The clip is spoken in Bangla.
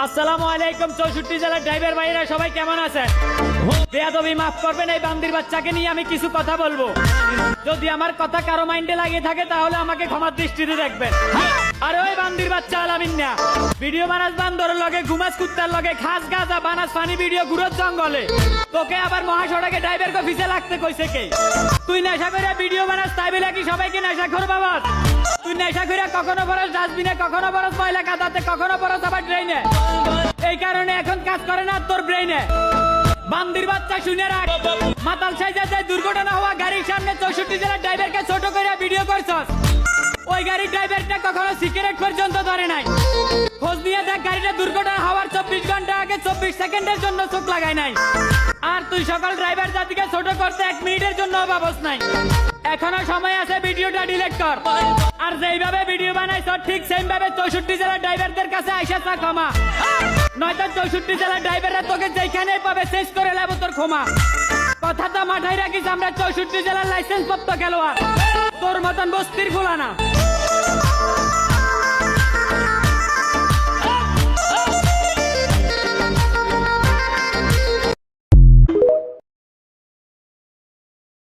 আসসালামু আলাইকুম। 64 জেলার ড্রাইভার ভাইরা সবাই কেমন আছেন? বেয়াদবি মাফ করবেন, এই বান্দির বাচ্চাকে নিয়ে আমি কিছু কথা বলবো। যদি আমার কথা কারো মাইন্ডে লাগে থাকে তাহলে আমাকে ক্ষমার দৃষ্টিতে দেখবেন। আর ওই বান্দির বাচ্চা আলামিন না, ভিডিও বানাস বান্দরের লগে, ঘুমাস কুত্তার লগে, খাস গাজা বানাস ফানি ভিডিও ঘুরত জঙ্গলে। তোকে আবার মহাসড়কে ড্রাইভার কো ফিসে লাগতে কইছে কে? তুই নেশা করে ভিডিও বানাস তাই বলে কি সবাইকে নেশা খোর বাবা? তুই নেশা করে কখনো বরস ডাস্টবিনে, কখনো বরস ময়লা কাদাতে, কখনো বরস আবার ড্রেনে। এই কারণে এখন কাজ করে না তোর ব্রেইনে। বান্দির বাচ্চা শুনে রাখ, মাতাল সাইজা যায় দুর্ঘটনা হওয়া গাড়ির সামনে 64 জেলার ড্রাইভারকে ছোট করে ভিডিও করছস। ওই গাড়ির ড্রাইভারটা কখনো সিগারেট পর্যন্ত ধরে নাই। খোঁজ নিয়ে দেখ, গাড়িটা দুর্ঘটনা হওয়ার 24 ঘন্টা আগে 24 সেকেন্ডের জন্য চোখ লাগায় নাই। আর তুই সকল ড্রাইভার জাতিকে ছোট করতে 1 মিনিটের জন্য অভাবস নাই। এখনো সময় আছে, ভিডিওটা ডিলিট কর। আর যেইভাবে ভিডিও বানাইছ ঠিক সেম ভাবে 64 জেলার ড্রাইভারদের কাছে আইসা চা ক্ষমা, নয়তো 64 জেলার ড্রাইভাররা তোকে যেখানে পাবে শেষ করে নেব তোর ক্ষমা। কথাটা মাথায় রাখিস, আমরা 64 জেলার লাইসেন্স প্রাপ্ত খেলোয়াড়, তোর মতন বস্তির ফুলানা।